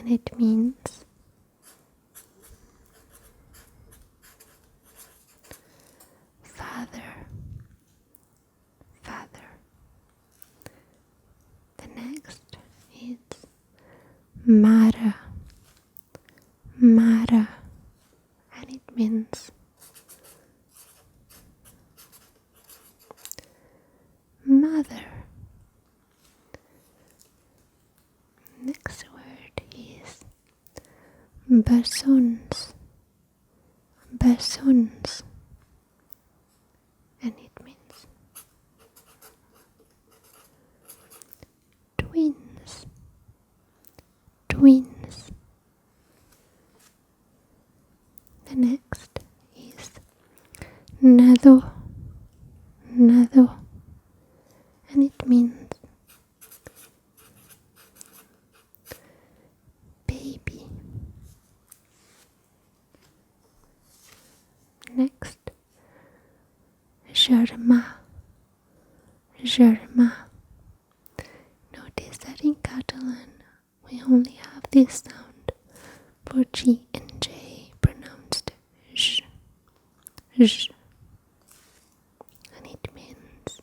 and it means father, father. The next is mare, mare, and it means mother. Next word is bessons, bessons, and it means twins, twins. The next is nado, nado, and it means baby. Next, germà, germà. Notice that in Catalan we only have this sound for G and J pronounced j, j, and it means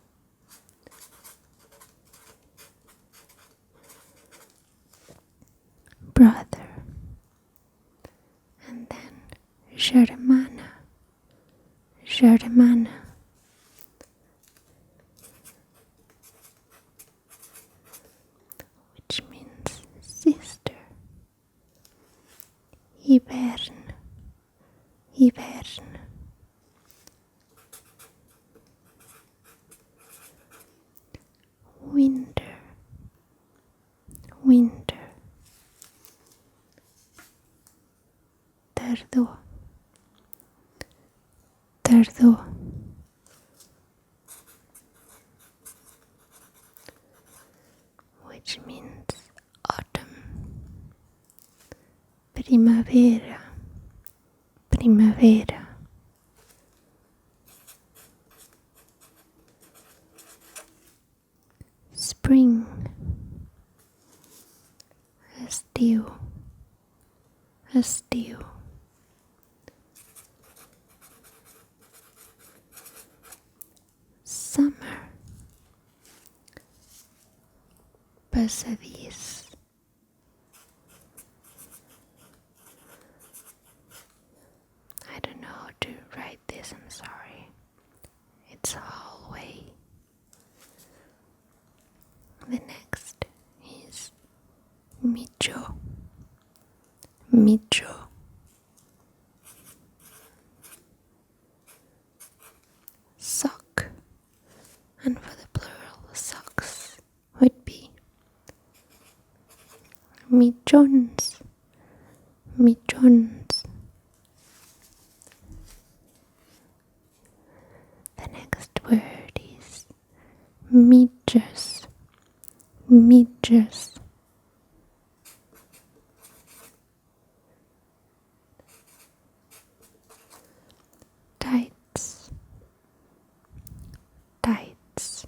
brother. And then germana, germana, which means sister. Hivern, hivern. Winter, winter. Tardor, tardor. Which means autumn. Primavera, primavera. Spring, estiu, estiu. Summer, passadís. I don't know how to write this, I'm sorry. It's a hallway. The next is mitjo, mitjo. Sock, and for the plural, socks would be mitjons, mitjons. The next word is mitges, mitges. Tights, tights.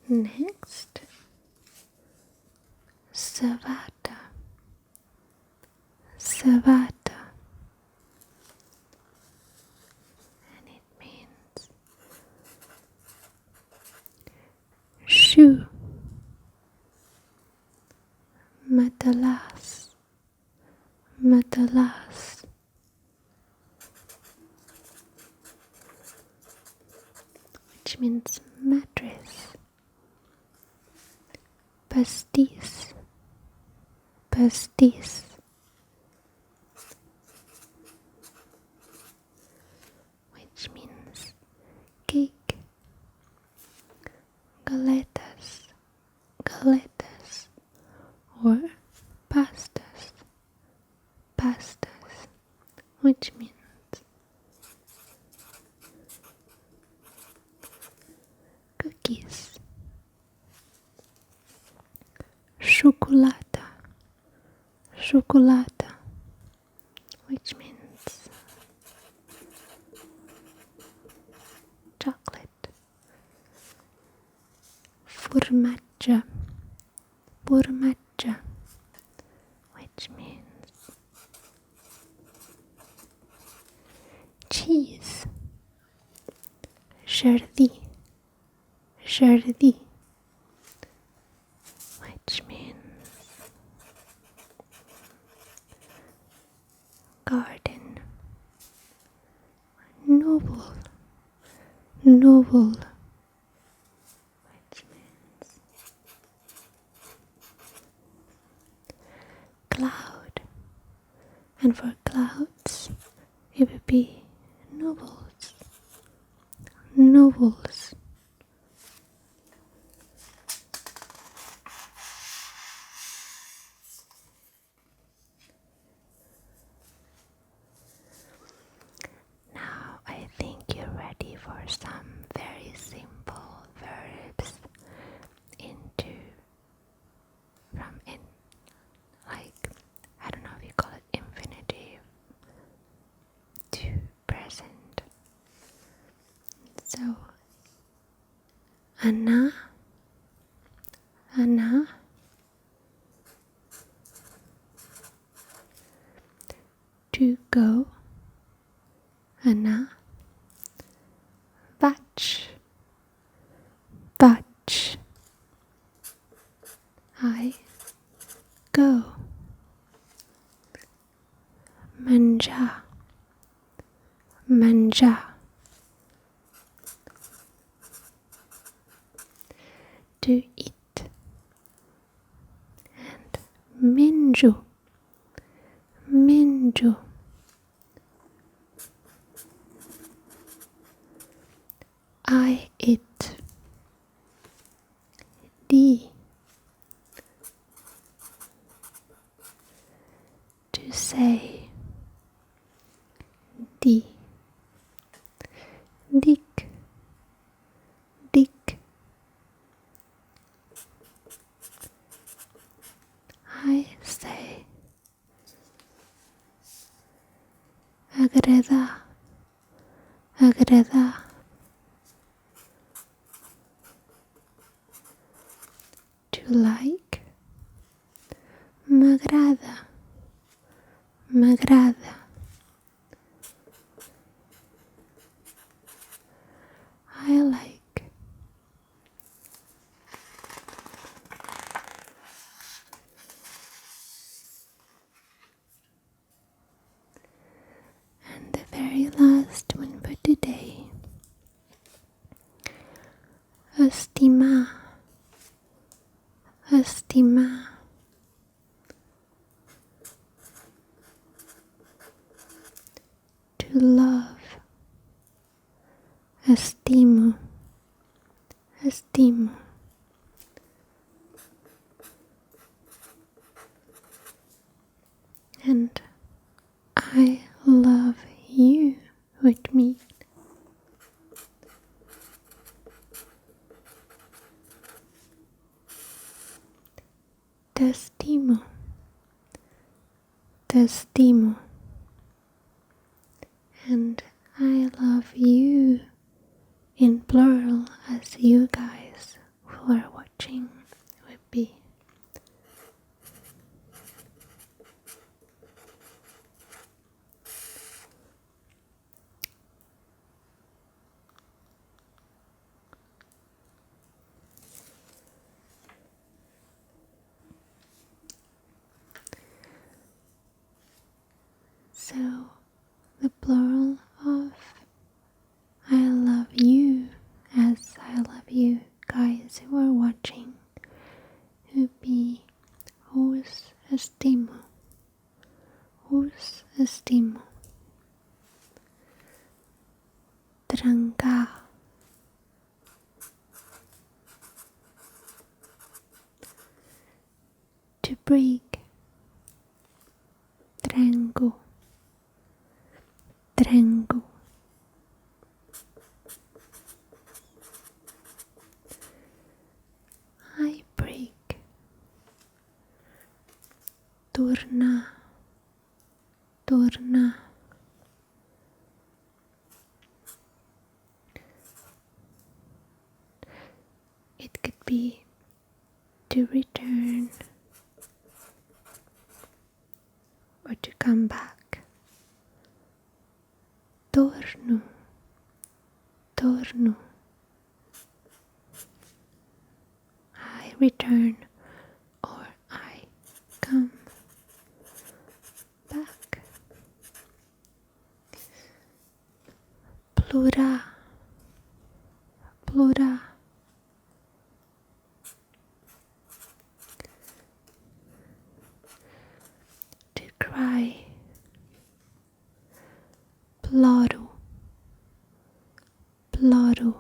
Next, savata, savata, and it means shoe, matalas, matalas. Which means mattress. Pastis, pastis. Which means cake. Galetas, galetas, or pastas, pastas, which means cookies. Chocolata, chocolata, which means chocolate. formatge, formatge, which means cheese. Jardí, jardí, which means garden. Novel, novel, which means cloud. And for clouds, it would be novels, novels. Now I think you're ready for some very simple verbs like, I don't know if you call it infinitive to present. So, Anna, Anna, to go, Anna, batch, batch, I go, manja, manja, to eat, and minju, minju, I eat, di, to say, di, dik, dik, I say, agrada, agrada, to like, m'agrada, m'agrada, I like, and the very last one for today, estimar, estimar, to love, estimo, estimo, and I love you with me. Te estimo, te estimo, and I love you in plural as you guys who are watching would be. So the plural of I love you as I love you guys who are watching would be os estimo, os estimo, trancar, to break, trango, trango, I break, tornar, tornar, it could be to return or to come back. Torno, torno. I return or I come back. Plorar, plorar. To cry. Ploro, ploro.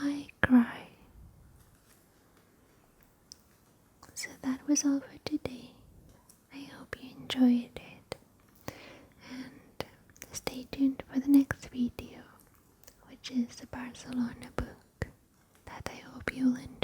I cry. So that was all for today. I hope you enjoyed it. And stay tuned for the next video, which is the Barcelona book that I hope you'll enjoy.